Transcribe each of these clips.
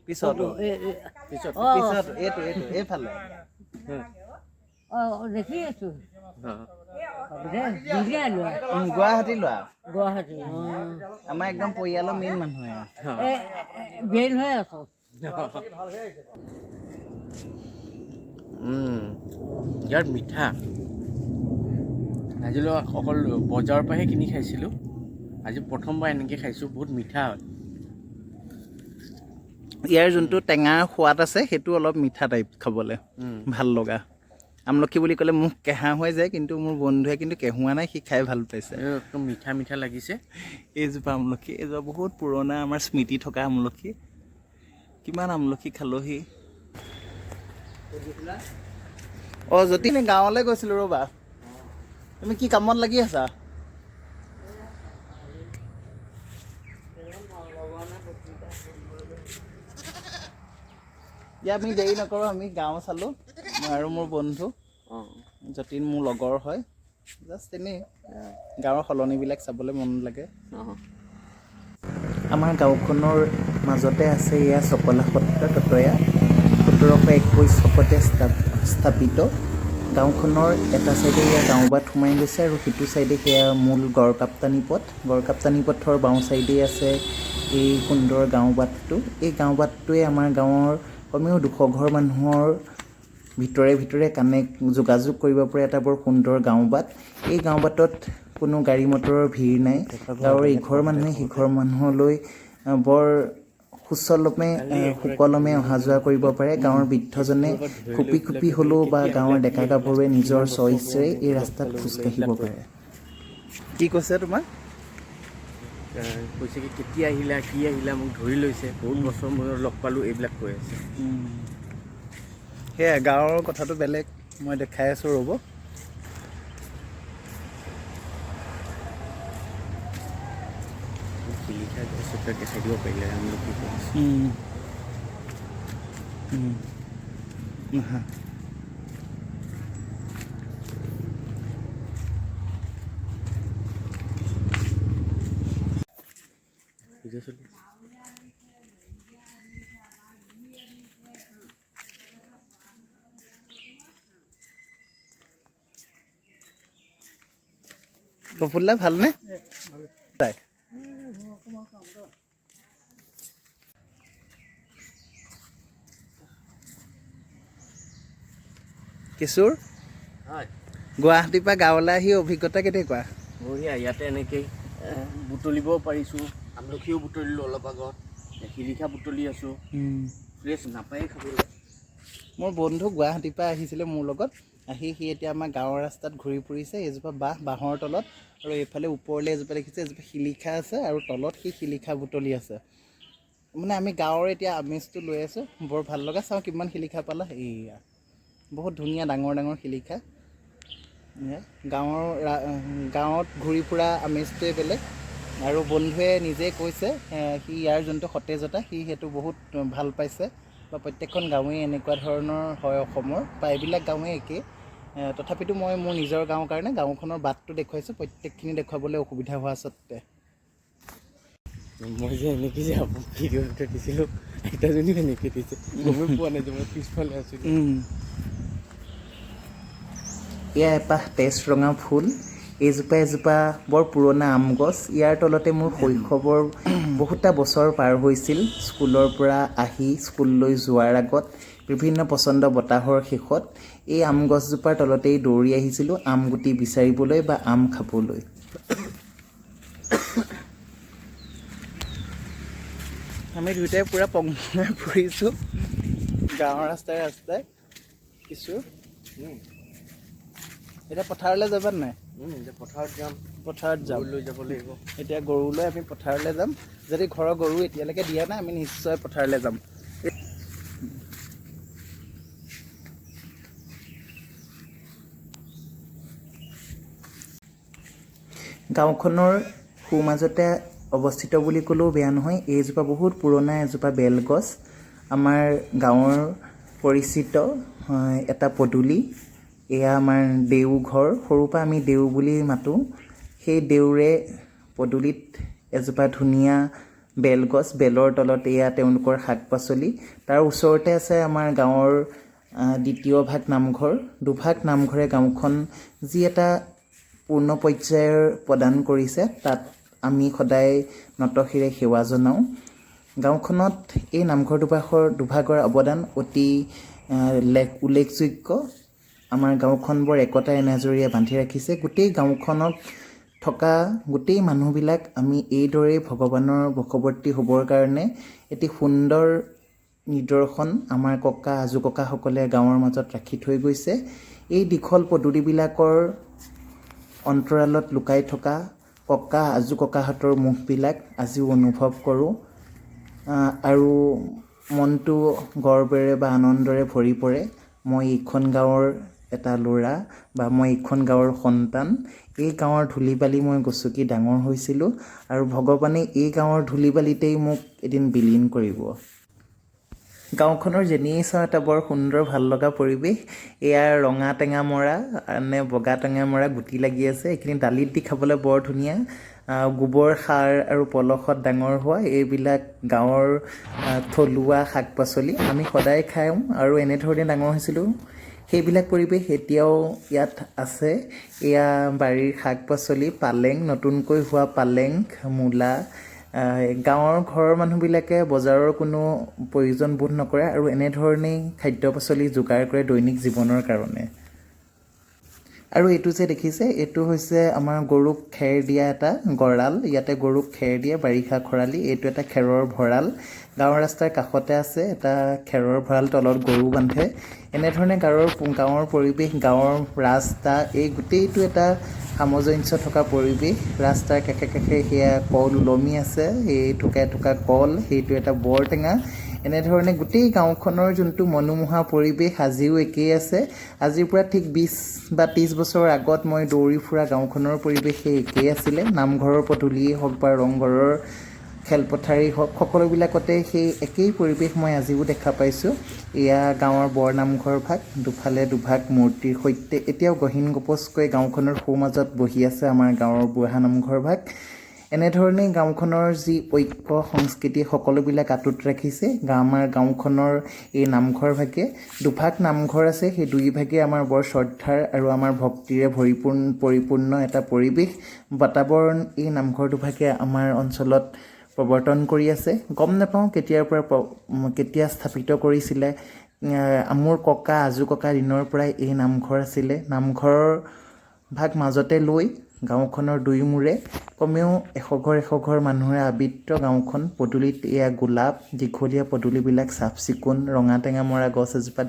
পিছত পিছত পিছত এইটো এইফালে দেখি আছো গুৱাহাটী লোৱা গুৱাহাটী আমাৰ একদম পৰিয়ালৰ মেইন মানুহে বেল হৈ আছো ইয়াত মিঠা আজিলৈ অকল বজাৰৰ পৰাহে কিনি খাইছিলোঁ আজি প্ৰথমবাৰ এনেকৈ খাইছোঁ বহুত মিঠা হয় ইয়াৰ যোনটো টেঙাৰ সোৱাদ আছে সেইটো অলপ মিঠা টাইপ খাবলৈ ভাল লগা আমলখি বুলি ক'লে মোক কেঁহা হৈ যায় কিন্তু মোৰ বন্ধুৱে কিন্তু কেঁহুৱা নাই সি খাই ভাল পাইছে একদম মিঠা মিঠা লাগিছে এইজোপা আমলখি এইজোপা বহুত পুৰণা আমাৰ স্মৃতি থকা আমলখি কিমান আমলখি খালোহি যদি আমি গাঁৱলৈ গৈছিলোঁ ৰ'বা তুমি কি কামত লাগি আছা এতিয়া আমি দেৰি নকৰোঁ আমি গাঁও চালোঁ মই আৰু মোৰ বন্ধু যতীন মোৰ লগৰ হয় জাষ্ট এনেই গাঁৱৰ সলনিবিলাক চাবলৈ মন লাগে আমাৰ গাঁওখনৰ মাজতে আছে এয়া চকলা সত্ৰ ততয়া 1721 চকতে স্থাপিত গাঁওখনৰ এটা চাইডে এয়া গাঁওবাট সোমাই গৈছে আৰু সিটো চাইডে সেয়া মূল গড়কাপ্তানি পথৰ বাওঁ চাইডে আছে এই সুন্দৰ গাঁওবাটটো এই গাঁওবাটটোৱে আমাৰ গাঁৱৰ কমেও 200 ঘৰ মানুহৰ ভিতৰে যোগাযোগ কৰিব পৰা এটা বৰ সুন্দৰ গাঁওবাট এই গাঁওবাটত কোনো গাড়ী মটৰৰ ভিৰ নাই গাঁৱৰ ইঘৰ মানুহে সিঘৰ মানুহলৈ বৰ সুকলমে অহা যোৱা কৰিব পাৰে গাঁৱৰ বৃদ্ধজনে খুপি হ'লেও বা গাঁৱৰ ডেকা গাভৰুৱে নিজৰ চইচেৰে এই ৰাস্তাত খোজকাঢ়িব পাৰে কি কৈছে তোমাক কৈছে কি কেতিয়া আহিলা কি আহিলা মোক ধৰি লৈছে বহুত বছৰ মূৰত লগ পালোঁ এইবিলাক কৈ আছে সেয়া গাঁৱৰ কথাটো বেলেগ মই দেখাই আছোঁ ৰ'ব শিলিখা গছতে দেখাই দিব পাৰিলে আমলখি গছ প্ৰফুল্লা ভালনে তাই কিশোৰ গুৱাহাটীৰ পৰা গাঁৱলৈ আহি অভিজ্ঞতা কেনেকুৱা বঢ়িয়া ইয়াতে এনেকৈ বুটলিব পাৰিছোঁ আমলখিও বুটলিলোঁ অলপ আগত শিলিখা বুটলি আছোঁ ফ্ৰেছ নাপায়েই খাবলৈ মোৰ বন্ধু গুৱাহাটীৰ পৰা আহিছিলে মোৰ লগত আহি সি এতিয়া আমাৰ গাঁৱৰ ৰাস্তাত ঘূৰি ফুৰিছে এজোপা বাঁহৰ তলত আৰু এইফালে ওপৰলৈ এজোপা দেখিছে এজোপা শিলিখা আছে আৰু তলত সি শিলিখা বুটলি আছে মানে আমি গাঁৱৰ এতিয়া আমেজটো লৈ আছোঁ বৰ ভাল লগা চাওঁ কিমান শিলিখা পালা এইয়া বহুত ধুনীয়া ডাঙৰ শিলিখা গাঁৱত ঘূৰি ফুৰা আমেজটোৱে বেলেগ আৰু বন্ধুৱে নিজে কৈছে সি ইয়াৰ যোনটো সতেজতা সি সেইটো বহুত ভাল পাইছে বা প্ৰত্যেকখন গাঁৱেই এনেকুৱা ধৰণৰ হয় অসমৰ প্ৰায়বিলাক গাঁৱেই একেই তথাপিতো মই মোৰ নিজৰ গাঁৱৰ কাৰণে গাঁওখনৰ বাটটো দেখুৱাইছোঁ প্ৰত্যেকখিনি দেখুৱাবলৈ অসুবিধা হোৱা স্বত্তে মই যে এনেকৈ যে ভিডিঅ' এটা দিছিলোঁ এটাজনীও এনেকৈ দিছে গমেই পোৱা নাই যে মই পিছফালে আছোঁ এয়া এপাহ তেজ ৰঙা ফুল এজোপা বৰ পুৰণা আম গছ ইয়াৰ তলতে মোৰ শৈশৱৰ বহুতা বছৰ পাৰ হৈছিল স্কুলৰ পৰা আহি স্কুললৈ যোৱাৰ আগত বিভিন্ন পচন্দ বতাহৰ শেষত এই আম গছজোপাৰ তলতেই দৌৰি আহিছিলোঁ আম গুটি বিচাৰিবলৈ বা আম খাবলৈ আমি দুয়োটাই পূৰা পংপঙাই ফুৰিছোঁ গাঁৱৰ ৰাস্তাই কিছু এতিয়া পথাৰলৈ যাবা নাই পথাৰত যাম লৈ যাব লাগিব এতিয়া গৰুলৈ আমি পথাৰলৈ যাম যদি ঘৰৰ গৰু এতিয়ালৈকে দিয়া নাই আমি নিশ্চয় পথাৰলৈ যাম গাঁওখনৰ সোঁমাজতে অৱস্থিত বুলি ক'লেও বেয়া নহয় এইজোপা বহুত পুৰণা এজোপা বেলগছ আমাৰ গাঁৱৰ পৰিচিত এটা পদূলি এয়া আমাৰ দেওঘৰ সৰুৰ পৰা আমি দেও বুলি মাতোঁ সেই দেউৰে পদূলিত এজোপা ধুনীয়া বেলগছ, বেলৰ তলত এয়া তেওঁলোকৰ শাক পাচলি। তাৰ ওচৰতে আছে আমাৰ গাঁৱৰ দ্বিতীয় ভাগ নামঘৰ। দুভাগ নামঘৰে গাঁওখন যি এটা পূৰ্ণ পৰ্যায়ৰ প্ৰদান কৰিছে, তাত আমি সদায় নতশিৰে সেৱা জনাওঁ। গাঁওখনত এই নামঘৰ দুভাগৰ অৱদান অতি উল্লেখযোগ্য। আমাৰ গাঁওখন বৰ একতা এনাজৰীয়ে বান্ধি ৰাখিছে। গোটেই গাঁওখনত থকা গোটেই মানুহবিলাক আমি এইদৰেই ভগৱানৰ বশৱৰ্তী হ'বৰ কাৰণে এটি সুন্দৰ নিদৰ্শন আমাৰ ককা আজু ককাসকলে গাঁৱৰ মাজত ৰাখি থৈ গৈছে। এই দীঘল পদূলিবিলাকৰ অন্তৰালত লুকাই থকা ককা আজু ককাহঁতৰ মুখবিলাক আজিও অনুভৱ কৰোঁ আৰু মনটো গৰ্বেৰে বা আনন্দৰে ভৰি পৰে। মই এইখন গাঁৱৰ এটা ল'ৰা বা মই এইখন গাঁৱৰ সন্তান। এই গাঁৱৰ ধূলি বালি মই গচকি ডাঙৰ হৈছিলোঁ আৰু ভগৱানে এই গাঁৱৰ ধূলি বালিতেই মোক এদিন বিলীন কৰিব। গাঁওখনৰ যেনিয়ে চাওঁ এটা বৰ সুন্দৰ ভাল লগা পৰিৱেশ। এয়া ৰঙা টেঙা মৰা নে বগা টেঙা মৰা গুটি লাগি আছে। এইখিনি দালিত দি খাবলৈ বৰ ধুনীয়া। গোবৰ সাৰ আৰু পলসত ডাঙৰ হোৱা এইবিলাক গাঁৱৰ থলুৱা শাক পাচলি আমি সদায় খাওঁ আৰু এনেধৰণে ডাঙৰ হৈছিলোঁ। সেইবিলাক পৰিৱেশ এতিয়াও ইয়াত আছে। এয়া বাৰীৰ শাক পাচলি, পালেং, নতুনকৈ হোৱা পালেং, মূলা। গাঁৱৰ ঘৰৰ মানুহবিলাকে বজাৰৰ কোনো প্ৰয়োজন বোধ নকৰে আৰু এনেধৰণেই খাদ্য পাচলি যোগাৰ কৰে দৈনিক জীৱনৰ কাৰণে। আৰু এইটো যে দেখিছে, এইটো হৈছে আমাৰ গৰুক খেৰ দিয়া এটা গঁৰাল। ইয়াতে গৰুক খেৰ দিয়ে বাৰিষা খৰালি। এইটো এটা খেৰৰ ভঁৰাল। গাঁৱৰ ৰাস্তাৰ কাষতে আছে এটা খেৰৰ ভঁৰাল, তলত গৰু বান্ধে। এনেধৰণে গাঁৱৰ পৰিৱেশ, গাঁৱৰ ৰাস্তা, এই গোটেইটো এটা সামঞ্জস্য থকা পৰিৱেশ। ৰাস্তাৰ কাষে কাষে সেয়া কল ওলমি আছে, এটুকা এটুকা কল, সেইটো এটা বৰটেঙা। এনেধৰণে গোটেই গাঁওখনৰ যোনটো মনোমোহা পৰিৱেশ আজিও একেই আছে। আজিৰ পৰা ঠিক 20 বা 30 বছৰৰ আগত মই দৌৰি ফুৰা গাঁওখনৰ পৰিৱেশ সেই একেই আছিলে। নামঘৰৰ পদূলিয়েই হওক বা ৰংঘৰৰ খেলপথাৰেই হওক, সকলোবিলাকতে সেই একেই পৰিৱেশ মই আজিও দেখা পাইছোঁ। এয়া গাঁৱৰ বৰ নামঘৰ ভাগ, দুফালে দুভাগ মূৰ্তিৰ সৈতে এতিয়াও গহীন গপচকৈ গাঁওখনৰ সোঁমাজত বহি আছে আমাৰ গাঁৱৰ বুঢ়া নামঘৰ ভাগ। এনেধৰণেই গাঁওখনৰ যি ঐক্য সংস্কৃতি সকলোবিলাক আঁতত ৰাখিছে আমাৰ গাঁওখনৰ এই নামঘৰ ভাগে। দুভাগ নামঘৰ আছে, সেই দুই ভাগে আমাৰ বৰ শ্ৰদ্ধাৰ আৰু আমাৰ ভক্তিৰে পৰিপূৰ্ণ এটা পৰিৱেশ বাতাৱৰণ এই নামঘৰ দুভাগে আমাৰ অঞ্চলত প্ৰৱৰ্তন কৰি আছে। গম নাপাওঁ কেতিয়া স্থাপিত কৰিছিলে। মোৰ ককা আজু ককা দিনৰ পৰাই এই নামঘৰ আছিলে। নামঘৰৰ ভাগ মাজতে লৈ গাঁওখনৰ দুই মূৰে কমেও 100 ঘৰ মানুহে আবৃত গাঁওখন। পদূলিত এয়া গোলাপ, দীঘলীয়া পদূলিবিলাক চাফ চিকুণ, ৰঙা টেঙা মৰা গছ এজোপা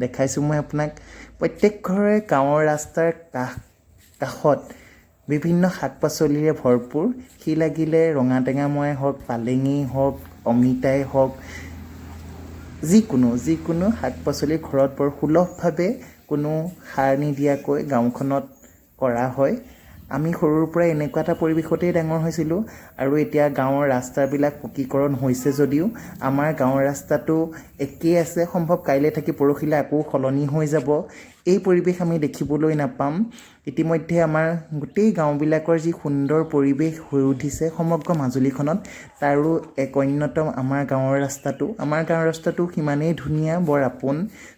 দেখাইছোঁ মই আপোনাক। প্ৰত্যেক ঘৰে গাঁৱৰ ৰাস্তাৰ কাষত বিভিন্ন শাক পাচলিৰে ভৰপূৰ। সি লাগিলে ৰঙা টেঙামৰাই হওক, পালেঙেই হওক, অমিতাই হওক, যিকোনো শাক পাচলি ঘৰত বৰ সুলভভাৱে কোনো সাৰ নিদিয়াকৈ গাঁওখনত কৰা হয়। আমি সৰুৰ পৰাই এনেকুৱা এটা পৰিৱেশতেই ডাঙৰ হৈছিলোঁ আৰু এতিয়া গাঁৱৰ ৰাস্তাবিলাক পকীকৰণ হৈছে যদিও আমাৰ গাঁৱৰ ৰাস্তাটো একেই আছে। সম্ভৱ কাইলৈ থাকি পৰহিলৈ আকৌ সলনি হৈ যাব। এই পৰিৱেশ আমি দেখিবলৈ নাপাম। ইতিমধ্যে আমাৰ গোটেই গাঁওবিলাকৰ যি সুন্দৰ পৰিৱেশ হৈ উঠিছে সমগ্ৰ মাজুলীখনত, তাৰো এক অন্যতম আমাৰ গাঁৱৰ ৰাস্তাটো। আমাৰ গাঁৱৰ ৰাস্তাটো সিমানেই ধুনীয়া, বৰ আপোন,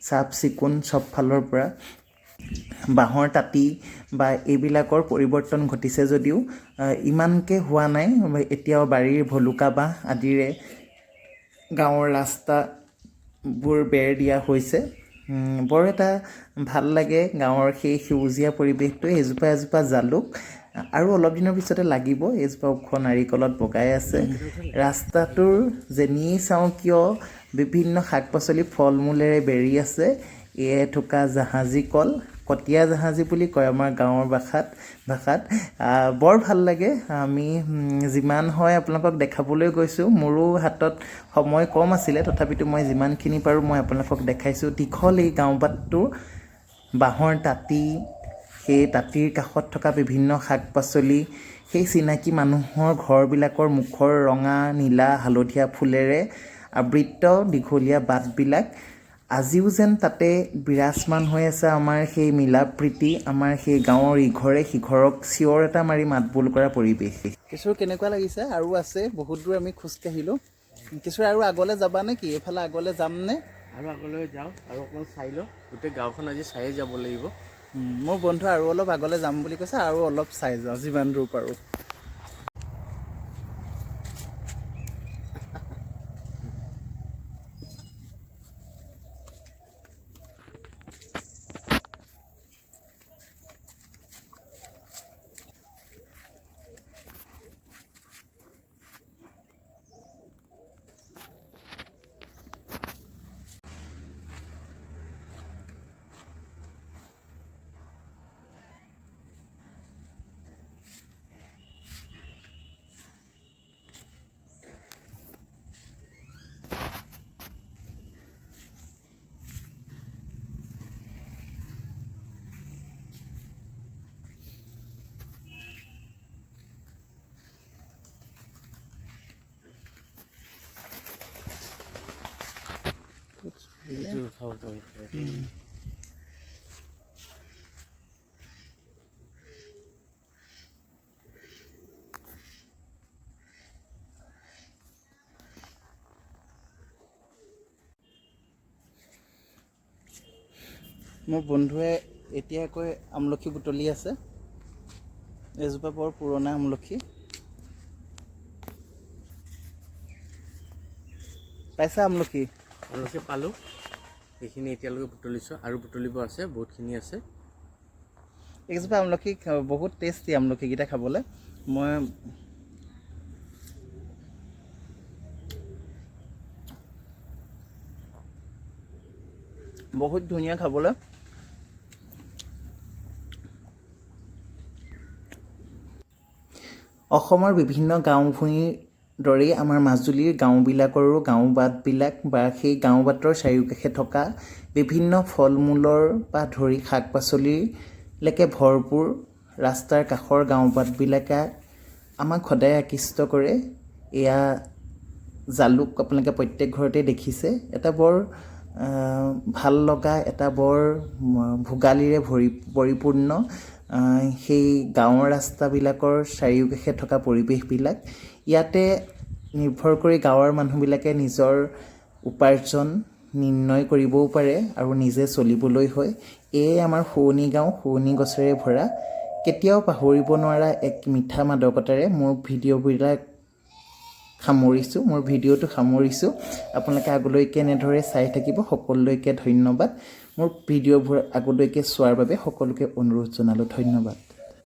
চাফ চিকুণ চব ফালৰ পৰা। বাঁহৰ টাটি বা এইবিলাকৰ পৰিৱৰ্তন ঘটিছে যদিও ইমানকৈ হোৱা নাই। এতিয়াও বাৰীৰ ভলুকা বাঁহ আদিৰে গাঁৱৰ ৰাস্তাবোৰ বেৰ দিয়া হৈছে। বৰ এটা ভাল লাগে গাঁৱৰ সেই সেউজীয়া পৰিৱেশটোৱে। এজোপা জালুক আৰু অলপ দিনৰ পিছতে লাগিব। এজোপা ওখ নাৰিকলত বগাই আছে। ৰাস্তাটোৰ যেনিয়েই চাওঁ কিয় বিভিন্ন শাক পাচলি ফল মূলেৰে বেৰি আছে। এথোকা জাহাজী কল, কটীয়া জাহাজী বুলি কয় আমাৰ গাঁৱৰ ভাষাত। বৰ ভাল লাগে। আমি যিমান হয় আপোনালোকক দেখাবলৈ গৈছোঁ। মোৰো হাতত সময় কম আছিলে, তথাপিতো মই যিমানখিনি পাৰোঁ মই আপোনালোকক দেখাইছোঁ। দীঘল এই গাঁও বাটটো, বাঁহৰ টাটি, সেই টাটিৰ কাষত থকা বিভিন্ন শাক পাচলি, সেই চিনাকি মানুহৰ ঘৰবিলাকৰ মুখৰ ৰঙা নীলা হালধীয়া ফুলেৰে আবৃত দীঘলীয়া বাটবিলাক। আজিও যেন তাতে বিৰাজমান হৈ আছে আমাৰ সেই মিলা প্ৰীতি, আমাৰ সেই গাঁৱৰ ইঘৰে সিঘৰক চিঞৰ এটা মাৰি মাত বোল কৰা পৰিৱেশ। কিশোৰ কেনেকুৱা লাগিছে? আৰু আছে বহুত দূৰ আমি খোজকাঢ়িলোঁ। কিশোৰ আৰু আগলৈ যাবা নে কি? এইফালে আগলৈ যামনে? আৰু আগলৈ যাওঁ আৰু অকণমান চাই লওঁ, গোটেই গাঁওখন আজি চায়ে যাব লাগিব। মোৰ বন্ধু আৰু অলপ আগলৈ যাম বুলি কৈছে, আৰু অলপ চাই যাওঁ যিমান দূৰ পাৰোঁ। মোৰ বন্ধুৱে এতিয়াকৈ আমলখি বুটলি আছে। এজোপা বৰ পুৰণা আমলখি। পাইছা আমলখি? আমলখি পালোঁ, সেইখিনি এতিয়ালৈকে বুটলিছোঁ, আৰু বুটলিব আছে, বহুতখিনি আছে। এইজোপা আমলখি বহুত টেষ্টি আমলখিকেইটা খাবলৈ। মই বহুত ধুনীয়া খাবলৈ। অসমৰ বিভিন্ন গাঁও ভূঞিৰ দৰেই আমাৰ মাজুলীৰ গাঁওবিলাকৰো গাঁও বাটবিলাক বা সেই গাঁও বাটৰ চাৰিওকাষে থকা বিভিন্ন ফল মূলৰ পৰা ধৰি শাক পাচলিলৈকে ভৰপূৰ ৰাস্তাৰ কাষৰ গাঁও বাটবিলাকে আমাক সদায় আকৃষ্ট কৰে। এয়া জালুক আপোনালোকে প্ৰত্যেক ঘৰতে দেখিছে। এটা বৰ ভাল লগা, এটা বৰ ভোগালীৰে পৰিপূৰ্ণ সেই গাঁৱৰ ৰাস্তাবিলাকৰ চাৰিওকাষে থকা পৰিৱেশবিলাক। ইয়াতে নিৰ্ভৰ কৰি গাঁৱৰ মানুহবিলাকে নিজৰ উপাৰ্জন নিৰ্ণয় কৰিবও পাৰে আৰু নিজে চলিবলৈ হয়। এয়ে আমাৰ শুৱনি গাঁও, শুৱনি গছেৰে ভৰা, কেতিয়াও পাহৰিব নোৱাৰা এক মিঠা মাদকতাৰে মোৰ ভিডিঅ'টো সামৰিছোঁ। আপোনালোকে আগলৈকে এনেদৰে চাই থাকিব। সকলোলৈকে ধন্যবাদ। মোৰ ভিডিঅ'বোৰ আগলৈকে চোৱাৰ বাবে সকলোকে অনুৰোধ জনালোঁ। ধন্যবাদ।